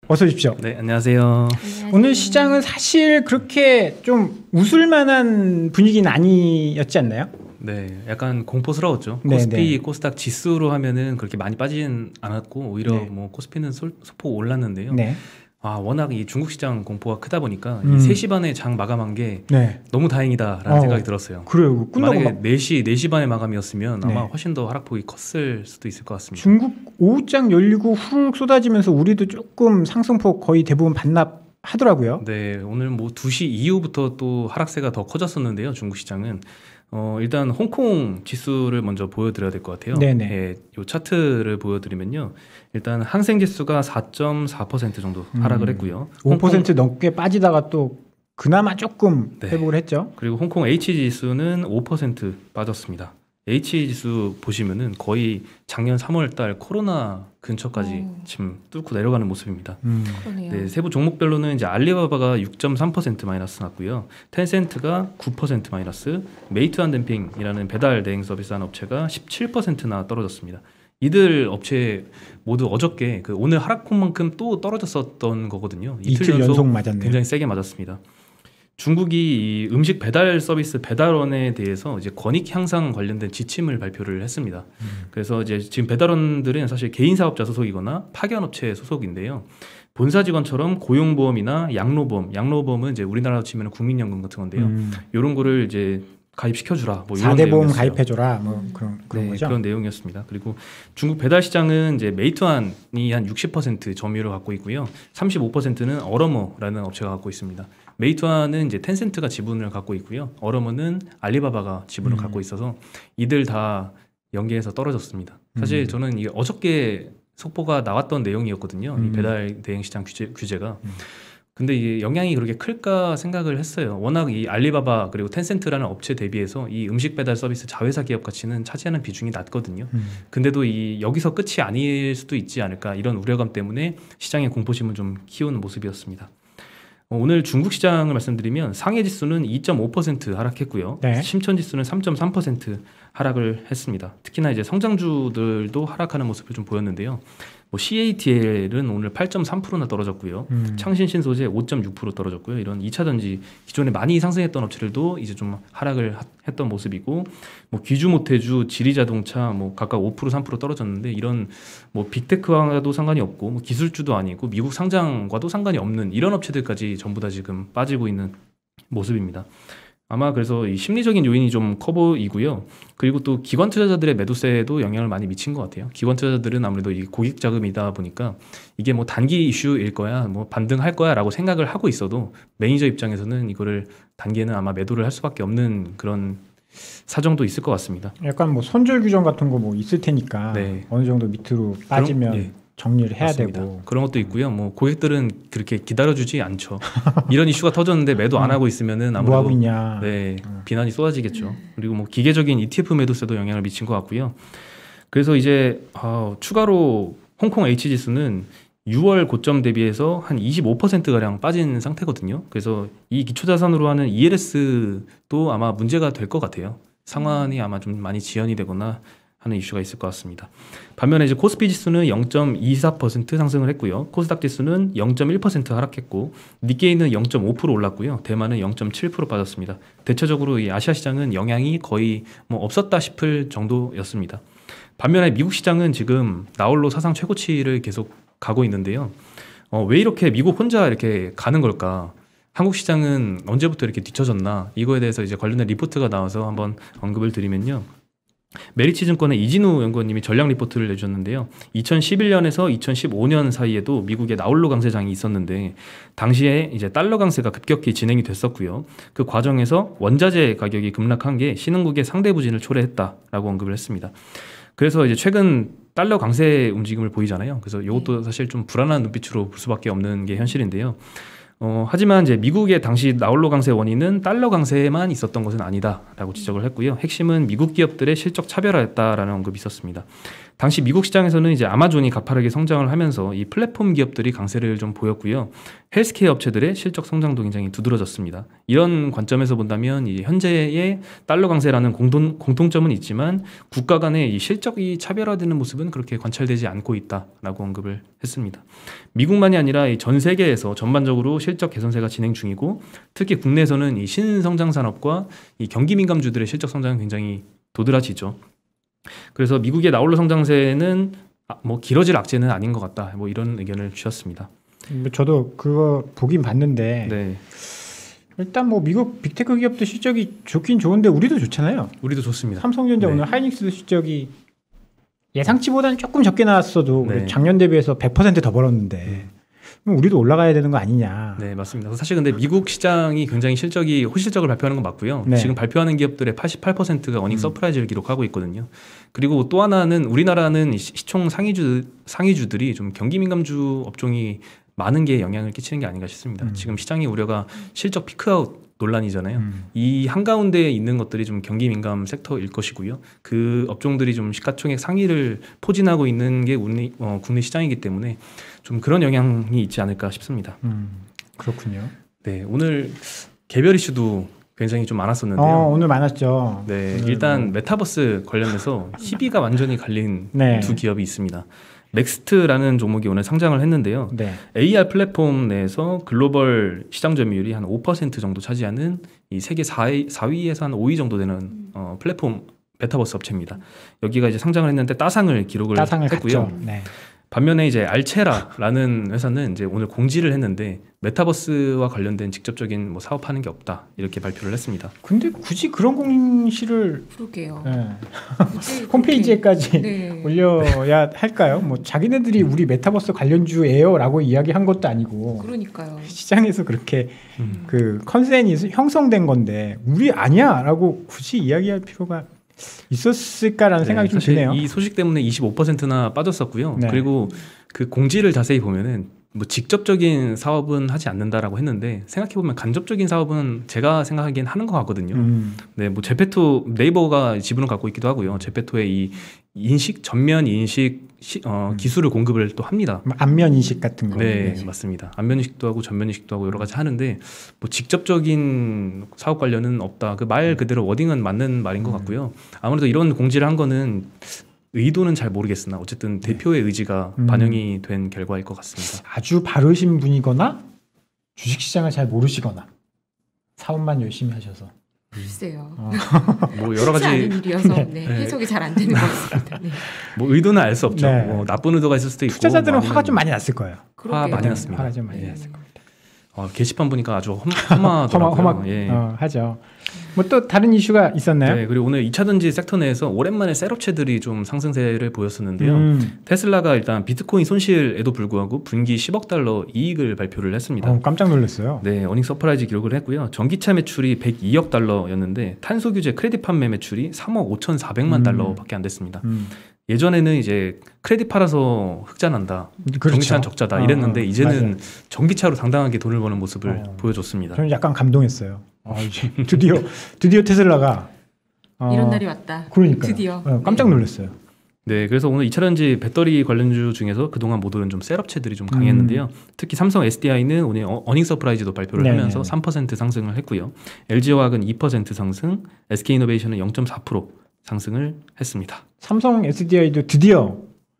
어서 오십시오. 네, 안녕하세요. 오늘 시장은 사실 그렇게 좀 웃을 만한 분위기는 아니었지 않나요? 네, 약간 공포스러웠죠. 네, 코스피, 네. 코스닥 지수로 하면은 그렇게 많이 빠지진 않았고 오히려 네. 뭐 코스피는 소폭 올랐는데요. 네. 워낙 이 중국 시장 공포가 크다 보니까 이 3시 반에 장 마감한 게 네. 너무 다행이다라는 생각이 들었어요. 그래요. 끝나고 만약에 4시 반에 마감이었으면 아마 네. 훨씬 더 하락폭이 컸을 수도 있을 것 같습니다. 중국 오후장 열리고 후루룩 쏟아지면서 우리도 조금 상승폭 거의 대부분 반납하더라고요. 네, 오늘 뭐 2시 이후부터 또 하락세가 더 커졌었는데요. 중국 시장은 일단 홍콩 지수를 먼저 보여드려야 될 것 같아요. 네네. 네, 이 차트를 보여드리면요. 일단 항생 지수가 4.4% 정도 하락을 했고요. 5% 넘게 빠지다가 또 그나마 조금 네. 회복을 했죠. 그리고 홍콩 H 지수는 5% 빠졌습니다. H 지수 보시면은 거의 작년 3월 달 코로나 근처까지 지금 뚫고 내려가는 모습입니다. 그러네요. 네, 세부 종목별로는 이제 알리바바가 6.3% 마이너스 났고요. 텐센트가 9% 마이너스, 메이투안댐핑이라는 배달 대행 서비스하는 업체가 17%나 떨어졌습니다. 이들 업체 모두 어저께 오늘 하락폭만큼 또 떨어졌었던 거거든요. 이틀 연속 맞았네요. 굉장히 세게 맞았습니다. 중국이 이 음식 배달 서비스 배달원에 대해서 이제 권익 향상 관련된 지침을 발표를 했습니다. 그래서 이제 지금 배달원들은 사실 개인 사업자 소속이거나 파견업체 소속인데요. 본사 직원처럼 고용보험이나 양로보험은 이제 우리나라로 치면 국민연금 같은 건데요. 이런 거를 이제 가입시켜주라. 뭐 이런 4대 보험 내용이었어요. 가입해줘라. 뭐 그런 네, 거죠. 그런 내용이었습니다. 그리고 중국 배달 시장은 이제 메이투안이 한 60% 점유율을 갖고 있고요. 35%는 어러머라는 업체가 갖고 있습니다. 메이투안은 이제 텐센트가 지분을 갖고 있고요. 어러머는 알리바바가 지분을 갖고 있어서 이들 다 연계해서 떨어졌습니다. 사실 저는 이게 어저께 속보가 나왔던 내용이었거든요. 이 배달 대행 시장 규제가. 근데 이게 영향이 그렇게 클까 생각을 했어요. 워낙 이 알리바바 그리고 텐센트라는 업체 대비해서 이 음식 배달 서비스 자회사 기업 가치는 차지하는 비중이 낮거든요. 근데도 이 여기서 끝이 아닐 수도 있지 않을까 이런 우려감 때문에 시장의 공포심을 좀 키우는 모습이었습니다. 오늘 중국 시장을 말씀드리면 상해 지수는 2.5% 하락했고요. 네. 심천 지수는 3.3% 하락을 했습니다. 특히나 이제 성장주들도 하락하는 모습을 좀 보였는데요. 뭐 CATL은 오늘 8.3%나 떨어졌고요. 창신신소재 5.6% 떨어졌고요. 이런 2차 전지 기존에 많이 상승했던 업체들도 이제 좀 하락을 했던 모습이고, 뭐 귀주모태주, 지리자동차 뭐 각각 5% 3% 떨어졌는데 이런 뭐 빅테크와도 상관이 없고 뭐 기술주도 아니고 미국 상장과도 상관이 없는 이런 업체들까지 전부 다 지금 빠지고 있는 모습입니다. 아마 그래서 이 심리적인 요인이 좀 커 보이고요. 그리고 또 기관 투자자들의 매도세에도 영향을 많이 미친 것 같아요. 기관 투자자들은 아무래도 이 고객 자금이다 보니까 이게 뭐 단기 이슈일 거야, 뭐 반등할 거야라고 생각을 하고 있어도 매니저 입장에서는 이거를 단기에는 아마 매도를 할 수밖에 없는 그런 사정도 있을 것 같습니다. 약간 뭐 손절 규정 같은 거 뭐 있을 테니까 네. 어느 정도 밑으로 빠지면 예. 정리를 해야 맞습니다. 되고. 그런 것도 있고요. 뭐 고객들은 그렇게 기다려주지 않죠. 이런 이슈가 터졌는데 매도 안 하고 있으면은 아무래도 뭐 하고 있냐. 네, 비난이 쏟아지겠죠. 그리고 뭐 기계적인 ETF 매도세도 영향을 미친 것 같고요. 그래서 이제 추가로 홍콩 H 지수는 6월 고점 대비해서 한 25%가량 빠진 상태거든요. 그래서 이 기초자산으로 하는 ELS도 아마 문제가 될 것 같아요. 상환이 아마 좀 많이 지연이 되거나 하는 이슈가 있을 것 같습니다. 반면에 이제 코스피 지수는 0.24% 상승을 했고요. 코스닥 지수는 0.1% 하락했고, 니케이는 0.5% 올랐고요. 대만은 0.7% 빠졌습니다. 대체적으로 이 아시아 시장은 영향이 거의 뭐 없었다 싶을 정도였습니다. 반면에 미국 시장은 지금 나홀로 사상 최고치를 계속 가고 있는데요. 왜 이렇게 미국 혼자 이렇게 가는 걸까? 한국 시장은 언제부터 이렇게 뒤처졌나? 이거에 대해서 이제 관련된 리포트가 나와서 한번 언급을 드리면요. 메리츠증권의 이진우 연구원님이 전략 리포트를 내주셨는데요. 2011년에서 2015년 사이에도 미국에 나홀로 강세장이 있었는데 당시에 이제 달러 강세가 급격히 진행이 됐었고요. 그 과정에서 원자재 가격이 급락한 게 신흥국의 상대 부진을 초래했다라고 언급을 했습니다. 그래서 이제 최근 달러 강세 움직임을 보이잖아요. 그래서 이것도 사실 좀 불안한 눈빛으로 볼 수밖에 없는 게 현실인데요. 하지만 이제 미국의 당시 나홀로 강세 원인은 달러 강세만 있었던 것은 아니다라고 지적을 했고요. 핵심은 미국 기업들의 실적 차별화였다라는 언급이 있었습니다. 당시 미국 시장에서는 이제 아마존이 가파르게 성장을 하면서 이 플랫폼 기업들이 강세를 좀 보였고요. 헬스케어 업체들의 실적 성장도 굉장히 두드러졌습니다. 이런 관점에서 본다면 이 현재의 달러 강세라는 공통점은 있지만 국가 간의 이 실적이 차별화되는 모습은 그렇게 관찰되지 않고 있다라고 언급을 했습니다. 미국만이 아니라 이 전 세계에서 전반적으로 실적 개선세가 진행 중이고 특히 국내에서는 이 신성장 산업과 이 경기 민감주들의 실적 성장은 굉장히 도드라지죠. 그래서 미국의 나홀로 성장세는 뭐 길어질 악재는 아닌 것 같다. 뭐 이런 의견을 주셨습니다. 저도 그거 보긴 봤는데 네. 일단 뭐 미국 빅테크 기업도 실적이 좋긴 좋은데 우리도 좋잖아요. 우리도 좋습니다. 삼성전자 네. 오늘 하이닉스도 실적이 예상치보다는 조금 적게 나왔어도 네. 작년 대비해서 100% 더 벌었는데 그럼 우리도 올라가야 되는 거 아니냐. 네, 맞습니다. 사실 근데 미국 시장이 굉장히 호실적을 발표하는 건 맞고요. 네. 지금 발표하는 기업들의 88%가 어닝 서프라이즈를 기록하고 있거든요. 그리고 또 하나는 우리나라는 시총 상위주들이 좀 경기 민감주 업종이 많은 게 영향을 끼치는 게 아닌가 싶습니다. 지금 시장의 우려가 실적 피크아웃 논란이잖아요. 이 한가운데에 있는 것들이 좀 경기 민감 섹터일 것이고요. 그 업종들이 좀 시가총액 상위를 포진하고 있는 게 국내 시장이기 때문에 좀 그런 영향이 있지 않을까 싶습니다. 그렇군요. 네, 오늘 개별 이슈도 굉장히 좀 많았었는데요. 오늘 많았죠. 네, 오늘 일단 메타버스 관련해서 희비가 완전히 갈린 네. 두 기업이 있습니다. 넥스트라는 종목이 오늘 상장을 했는데요. 네. AR 플랫폼 내에서 글로벌 시장 점유율이 한 5% 정도 차지하는 이 세계 4위에서 한 5위 정도 되는 플랫폼 메타버스 업체입니다. 여기가 이제 상장을 했는데 따상을 기록을 했고요. 갔죠. 네. 반면에 이제 알체라라는 회사는 이제 오늘 공지를 했는데 메타버스와 관련된 직접적인 뭐 사업하는 게 없다 이렇게 발표를 했습니다. 근데 굳이 그런 공시를 그러게요. 네. 굳이 홈페이지에까지 네. 올려야 할까요? 뭐 자기네들이 우리 메타버스 관련주예요라고 이야기한 것도 아니고 그러니까요. 시장에서 그렇게 그 컨센이 형성된 건데 우리 아니야라고 굳이 이야기할 필요가 있었을까라는 생각이 좀 사실 드네요. 이 소식 때문에 25%나 빠졌었고요. 네. 그리고 그 공지를 자세히 보면은 뭐 직접적인 사업은 하지 않는다라고 했는데 생각해 보면 간접적인 사업은 제가 생각하기엔 하는 것 같거든요. 네, 뭐 제페토 네이버가 지분을 갖고 있기도 하고요. 제페토의 이 전면 인식 기술을 공급을 또 합니다. 안면 인식 같은 거. 네, 맞습니다. 안면 인식도 하고 전면 인식도 하고 여러 가지 하는데 뭐 직접적인 사업 관련은 없다. 그 말 그대로 워딩은 맞는 말인 것 같고요. 아무래도 이런 공지를 한 거는 의도는 잘 모르겠으나 어쨌든 대표의 의지가 반영이 된 결과일 것 같습니다. 아주 바르신 분이거나 주식시장을 잘 모르시거나 사업만 열심히 하셔서. 글쎄요. 뭐 여러 쉽지 가지 않은 일이어서 네. 네, 해석이 잘 안 되는 것 같습니다. 네. 뭐 의도는 알 수 없죠. 네. 뭐 나쁜 의도가 있을 수도 있고. 투자자들은 뭐 화가 좀 많이 났을 거예요. 화 많이 났습니다. 화가 좀 많이 네. 났을 겁니다. 게시판 보니까 아주 험하더라고요. 예. 하죠. 뭐 또 다른 이슈가 있었나요? 네, 그리고 오늘 2차전지 섹터 내에서 오랜만에 셀업체들이 좀 상승세를 보였었는데요. 테슬라가 일단 비트코인 손실에도 불구하고 분기 10억 달러 이익을 발표를 했습니다. 깜짝 놀랐어요. 네, 어닝 서프라이즈 기록을 했고요. 전기차 매출이 102억 달러였는데 탄소 규제 크레딧 판매 매출이 3억 5,400만 달러밖에 안 됐습니다. 예전에는 이제 크레딧 팔아서 흑자 난다, 그렇죠. 전기차는 적자다 이랬는데 이제는 맞아요. 전기차로 당당하게 돈을 버는 모습을 보여줬습니다. 저는 약간 감동했어요. 이제 드디어 테슬라가 이런 날이 왔다. 그러니까요. 드디어. 깜짝 놀랐어요. 네, 그래서 오늘 2차전지 배터리 관련주 중에서 그동안 못 오른 좀 셀업체들이 좀 강했는데요. 특히 삼성 SDI는 오늘 어닝 서프라이즈도 발표를 네네. 하면서 3% 상승을 했고요. LG화학은 2% 상승, SK이노베이션은 0.4% 상승을 했습니다. 삼성 SDI도 드디어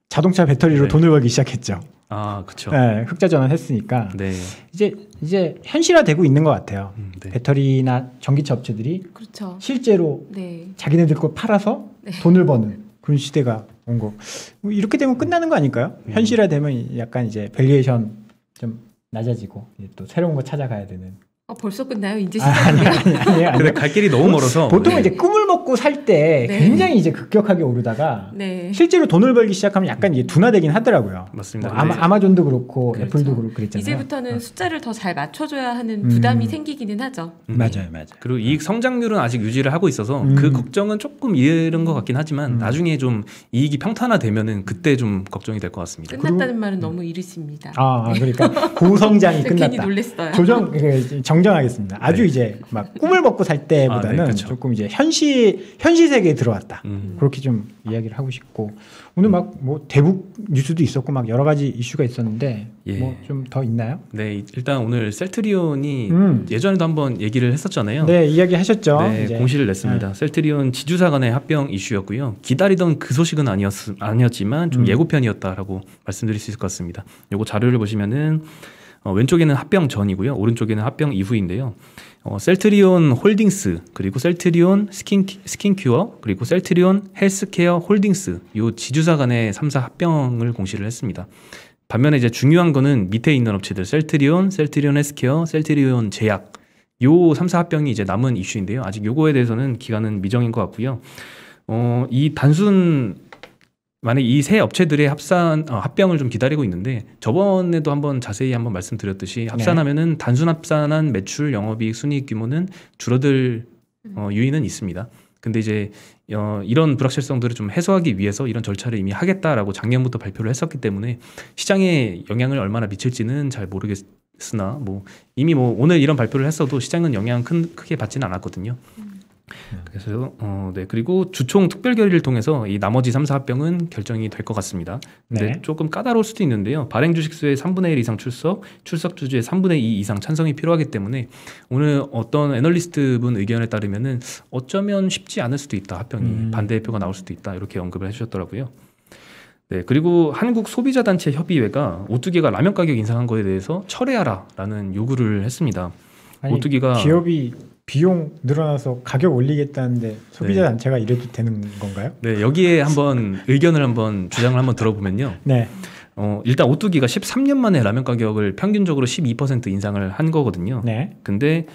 자동차 배터리로 네. 돈을 벌기 시작했죠. 아, 그렇죠. 네, 흑자 전환했으니까 네. 이제 현실화되고 있는 것 같아요. 네. 배터리나 전기차 업체들이 그렇죠. 실제로 네. 자기네들 거 팔아서 돈을 버는 그런 시대가 온 거. 뭐 이렇게 되면 끝나는 거 아닐까요? 현실화되면 약간 이제 밸류에이션 좀 낮아지고 이제 또 새로운 거 찾아가야 되는. 벌써 끝나요? 이제 아니, 시작이에요? 아니. 근데 갈 길이 너무 멀어서 보통은 네. 이제 꿈을 먹고 살 때 네. 굉장히 이제 급격하게 오르다가 네. 실제로 돈을 벌기 시작하면 약간 이제 둔화되긴 하더라고요. 맞습니다. 뭐 네. 아마존도 그렇고 그렇죠. 애플도 그렇고 그랬잖아요. 이제부터는 숫자를 더 잘 맞춰줘야 하는 부담이 생기기는 하죠. 맞아요. 그리고 이익 성장률은 아직 유지를 하고 있어서 그 걱정은 조금 이해는 것 같긴 하지만 나중에 좀 이익이 평탄화되면은 그때 좀 걱정이 될 것 같습니다. 끝났다는 말은 너무 이르십니다. 그러니까 고성장이 괜히 끝났다. 놀랬어요. 정정하겠습니다. 아주 네. 이제 막 꿈을 먹고 살 때보다는 네, 그렇죠. 조금 이제 현실 세계에 들어왔다. 그렇게 좀 이야기를 하고 싶고 오늘 막 뭐 대북 뉴스도 있었고 막 여러 가지 이슈가 있었는데 예. 뭐 좀 더 있나요? 네, 일단 오늘 셀트리온이 예전에도 한번 얘기를 했었잖아요. 네, 이야기하셨죠. 네, 이제. 공시를 냈습니다. 셀트리온 지주사 간의 합병 이슈였고요. 기다리던 그 소식은 아니었지만 좀 예고편이었다라고 말씀드릴 수 있을 것 같습니다. 요거 자료를 보시면은 왼쪽에는 합병 전이고요. 오른쪽에는 합병 이후인데요. 셀트리온 홀딩스 그리고 셀트리온 스킨큐어 그리고 셀트리온 헬스케어 홀딩스 요 지주사 간의 3사 합병을 공시를 했습니다. 반면에 이제 중요한 거는 밑에 있는 업체들 셀트리온 헬스케어, 셀트리온 제약 요 3사 합병이 이제 남은 이슈인데요. 아직 요거에 대해서는 기간은 미정인 것 같고요. 이 단순 만약 이 세 업체들의 합병을 좀 기다리고 있는데 저번에도 한번 자세히 한번 말씀드렸듯이 합산하면은 단순 합산한 매출, 영업이익, 순이익 규모는 줄어들 유인은 있습니다. 근데 이제 이런 불확실성들을 좀 해소하기 위해서 이런 절차를 이미 하겠다라고 작년부터 발표를 했었기 때문에 시장에 영향을 얼마나 미칠지는 잘 모르겠으나 뭐 이미 뭐 오늘 이런 발표를 했어도 시장은 영향 크게 받지는 않았거든요. 그래서 네 그리고 주총 특별 결의를 통해서 이 나머지 3사 합병은 결정이 될 것 같습니다. 근데 네. 조금 까다로울 수도 있는데요. 발행 주식수의 3분의 1 이상 출석 주주의 3분의 2 이상 찬성이 필요하기 때문에 오늘 어떤 애널리스트 분 의견에 따르면은 어쩌면 쉽지 않을 수도 있다. 합병이 반대표가 나올 수도 있다. 이렇게 언급을 해주셨더라고요. 네 그리고 한국 소비자단체 협의회가 오뚜기가 라면 가격 인상한 거에 대해서 철회하라라는 요구를 했습니다. 아니, 오뚜기가 기업이 비용 늘어나서 가격 올리겠다는데 소비자 네. 단체가 이래도 되는 건가요? 네 여기에 한번 의견을 한번 주장을 한번 들어보면요. 네. 일단 오뚜기가 13년 만에 라면 가격을 평균적으로 12% 인상을 한 거거든요. 네. 근데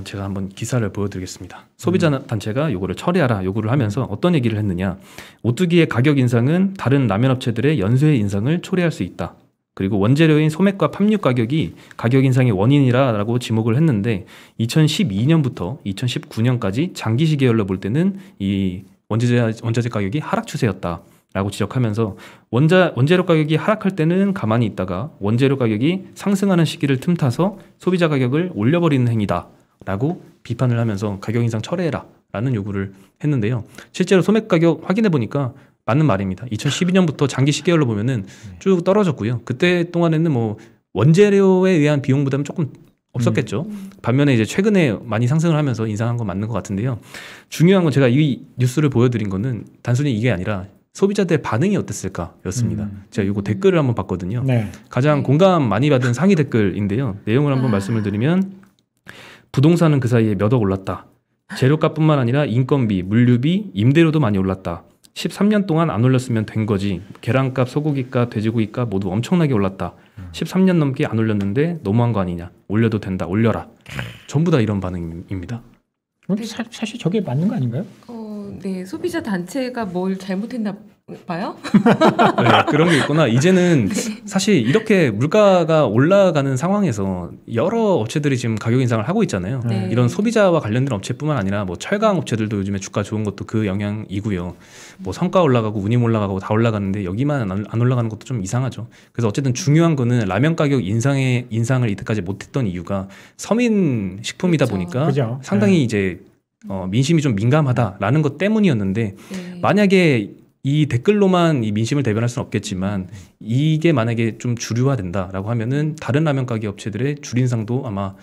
제가 한번 기사를 보여드리겠습니다. 소비자 단체가 요거를 처리하라 요구를 하면서 어떤 얘기를 했느냐. 오뚜기의 가격 인상은 다른 라면 업체들의 연쇄 인상을 초래할 수 있다. 그리고 원재료인 소맥과 팜유 가격이 가격 인상의 원인이라고 지목을 했는데 2012년부터 2019년까지 장기 시계열로 볼 때는 이 원자재 가격이 하락 추세였다라고 지적하면서 원재료 가격이 하락할 때는 가만히 있다가 원재료 가격이 상승하는 시기를 틈타서 소비자 가격을 올려버리는 행위다라고 비판을 하면서 가격 인상 철회해라라는 요구를 했는데요. 실제로 소맥 가격 확인해 보니까 맞는 말입니다. 2012년부터 장기 시계열로 보면은 쭉 떨어졌고요. 그때 동안에는 뭐 원재료에 의한 비용 부담은 조금 없었겠죠. 반면에 이제 최근에 많이 상승을 하면서 인상한 건 맞는 것 같은데요. 중요한 건 제가 이 뉴스를 보여드린 거는 단순히 이게 아니라 소비자들의 반응이 어땠을까였습니다. 제가 이거 댓글을 한번 봤거든요. 네. 가장 공감 많이 받은 상위 댓글인데요. 내용을 한번 말씀을 드리면 부동산은 그 사이에 몇 억 올랐다. 재료값뿐만 아니라 인건비, 물류비, 임대료도 많이 올랐다. 13년 동안 안 올렸으면 된 거지. 계란값, 소고기값, 돼지고기값 모두 엄청나게 올랐다. 13년 넘게 안 올렸는데 너무한 거 아니냐. 올려도 된다. 올려라. 전부 다 이런 반응입니다. 사실 저게 맞는 거 아닌가요? 네, 소비자 단체가 뭘 잘못했나 봐요. 네, 그런 게 있구나. 이제는 사실 이렇게 물가가 올라가는 상황에서 여러 업체들이 지금 가격 인상을 하고 있잖아요. 네. 이런 소비자와 관련된 업체뿐만 아니라 뭐 철강 업체들도 요즘에 주가 좋은 것도 그 영향이고요. 뭐 성과 올라가고 운임 올라가고 다 올라가는데 여기만 안 올라가는 것도 좀 이상하죠. 그래서 어쨌든 중요한 거는 라면 가격 인상을 이때까지 못했던 이유가 서민 식품이다 그렇죠. 보니까 그죠. 상당히 이제 민심이 좀 민감하다라는 것 때문이었는데 네. 만약에 이 댓글로만 이 민심을 대변할 수는 없겠지만 이게 만약에 좀 주류화된다라고 하면은 다른 라면 가게 업체들의 줄 인상도 아마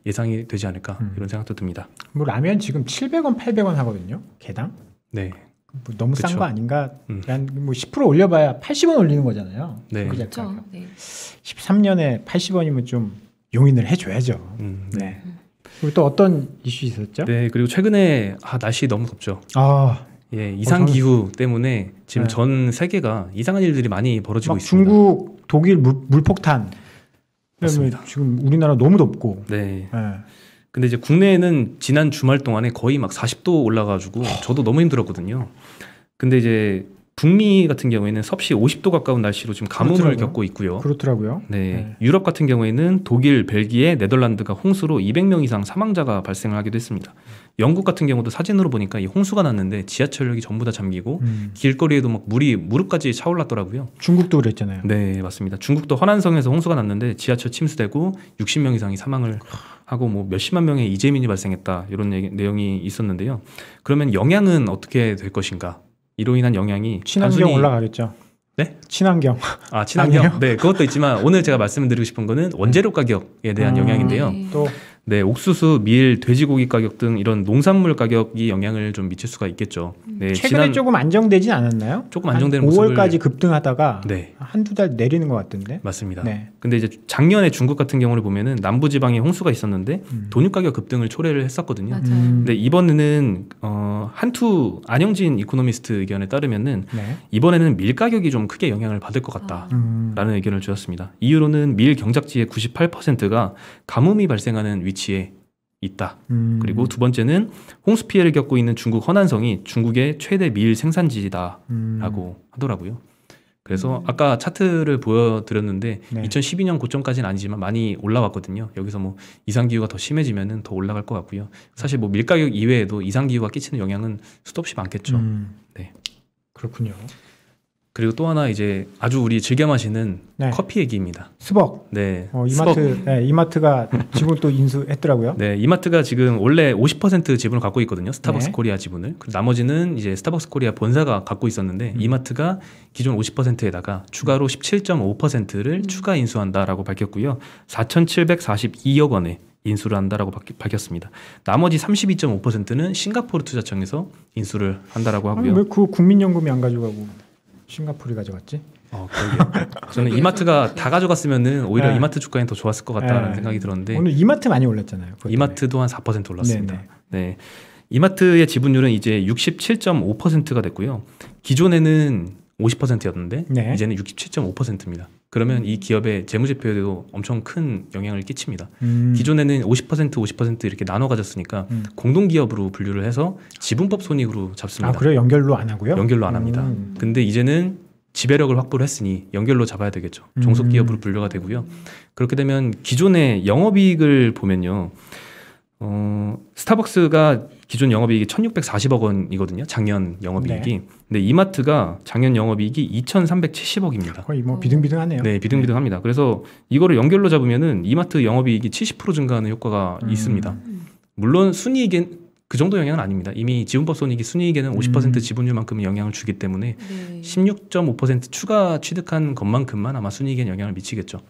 예상이 되지 않을까 이런 생각도 듭니다. 뭐 라면 지금 700원, 800원 하거든요. 개당. 네. 뭐 너무 싼 그쵸. 거 아닌가? 뭐 10% 올려봐야 80원 올리는 거잖아요. 네. 소비자 그렇죠. 가격. 네. 13년에 80원이면 좀 용인을 해줘야죠. 네. 그리고 또 어떤 이슈 있었죠? 네. 그리고 최근에 날씨 너무 덥죠. 아, 예, 이상 기후 때문에 지금 네. 전 세계가 이상한 일들이 많이 벌어지고 막 있습니다. 중국, 독일 물폭탄. 맞습니다. 지금 우리나라 너무 덥고. 네. 네. 근데 이제 국내에는 지난 주말 동안에 거의 막 40도 올라가지고 저도 너무 힘들었거든요. 근데 이제 북미 같은 경우에는 섭씨 50도 가까운 날씨로 지금 가뭄을 그렇더라고요. 겪고 있고요. 그렇더라고요. 네. 유럽 같은 경우에는 독일, 벨기에, 네덜란드가 홍수로 200명 이상 사망자가 발생을 하기도 했습니다. 영국 같은 경우도 사진으로 보니까 이 홍수가 났는데 지하철역이 전부 다 잠기고 길거리에도 막 물이 무릎까지 차올랐더라고요. 중국도 그랬잖아요. 네, 맞습니다. 중국도 허난성에서 홍수가 났는데 지하철 침수되고 60명 이상이 사망을 하고 뭐 몇십만 명의 이재민이 발생했다 이런 내용이 있었는데요. 그러면 영향은 어떻게 될 것인가? 이로 인한 영향이 친환경 단순히 올라가겠죠. 네? 친환경. 아, 친환경. 아니에요? 네, 그것도 있지만 오늘 제가 말씀드리고 싶은 거는 원재료 가격에 대한 영향인데요. 네. 또 네, 옥수수, 밀, 돼지고기 가격 등 이런 농산물 가격이 영향을 좀 미칠 수가 있겠죠. 네, 최근에 조금 안정되진 않았나요? 조금 안정되는 5월까지 모습을 급등하다가 네, 한두 달 내리는 것 같던데. 맞습니다. 네. 근데 이제 작년에 중국 같은 경우를 보면은 남부 지방에 홍수가 있었는데 돈유 가격 급등을 초래를 했었거든요. 맞아요. 근데 이번에는 한투 안영진 이코노미스트 의견에 따르면은 네. 이번에는 밀 가격이 좀 크게 영향을 받을 것 같다라는 의견을 주었습니다. 이유로는 밀 경작지의 98%가 가뭄이 발생하는 위치에 있다. 그리고 두 번째는 홍수 피해를 겪고 있는 중국 허난성이 중국의 최대 밀 생산지다라고 하더라고요. 그래서 아까 차트를 보여드렸는데 네. 2012년 고점까지는 아니지만 많이 올라왔거든요. 여기서 뭐 이상기후가 더 심해지면은 더 올라갈 것 같고요. 사실 뭐 밀가격 이외에도 이상기후가 끼치는 영향은 수도 없이 많겠죠. 네. 그렇군요. 그리고 또 하나 이제 아주 우리 즐겨 마시는 네. 커피 얘기입니다. 스벅. 네. 이마트, 네, 이마트가 지금 또 인수했더라고요. 네, 이마트가 지금 원래 50% 지분을 갖고 있거든요. 스타벅스 네. 코리아 지분을. 그리고 나머지는 이제 스타벅스 코리아 본사가 갖고 있었는데 이마트가 기존 50%에다가 추가로 17.5%를 추가 인수한다라고 밝혔고요. 4,742억 원에 인수를 한다라고 밝혔습니다. 나머지 32.5%는 싱가포르 투자청에서 인수를 한다라고 아니, 하고요. 왜 그 국민연금이 안 가져가고 싱가포르이 가져갔지? 그러게요. 저는 이마트가 다 가져갔으면은 오히려 네. 이마트 주가엔 더 좋았을 것 같다는 네. 생각이 들었는데 오늘 이마트 많이 올랐잖아요. 그것 이마트도 한 4% 올랐습니다. 네네. 네. 이마트의 지분율은 이제 67.5%가 됐고요. 기존에는 50%였는데 네. 이제는 67.5%입니다. 그러면 이 기업의 재무제표에도 엄청 큰 영향을 끼칩니다. 때문에. 기존에는 50% 이렇게 나눠 가졌으니까 공동기업으로 분류를 해서 지분법 손익으로 잡습니다. 아, 그래요? 연결로 안 하고요? 연결로 안 합니다. 근데 이제는 지배력을 확보를 했으니 연결로 잡아야 되겠죠. 종속기업으로 분류가 되고요. 그렇게 되면 기존의 영업이익을 보면요. 스타벅스가 기존 영업이익이 1,640억 원이거든요. 작년 영업이익이. 네. 근데 이마트가 작년 영업이익이 2,370억입니다. 거의 뭐 비등비등하네요. 네, 비등비등합니다. 그래서 이거를 연결로 잡으면은 이마트 영업이익이 70% 증가하는 효과가 있습니다. 물론 순이익엔 그 정도 영향은 아닙니다. 이미 지분법 손익이 순이익에는 50% 지분율만큼 영향을 주기 때문에 네. 16.5% 추가 취득한 것만큼만 아마 순이익에 영향을 미치겠죠.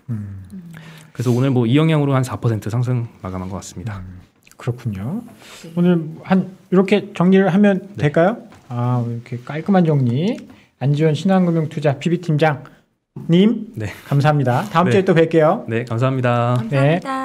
그래서 오늘 뭐 이 영향으로 한 4% 상승 마감한 것 같습니다. 그렇군요. 네. 오늘 한 이렇게 정리를 하면 될까요? 아, 이렇게 깔끔한 정리. 안지원 신한금융투자 PB팀장님 네. 감사합니다. 다음 네. 주에 또 뵐게요. 네, 감사합니다. 감사합니다.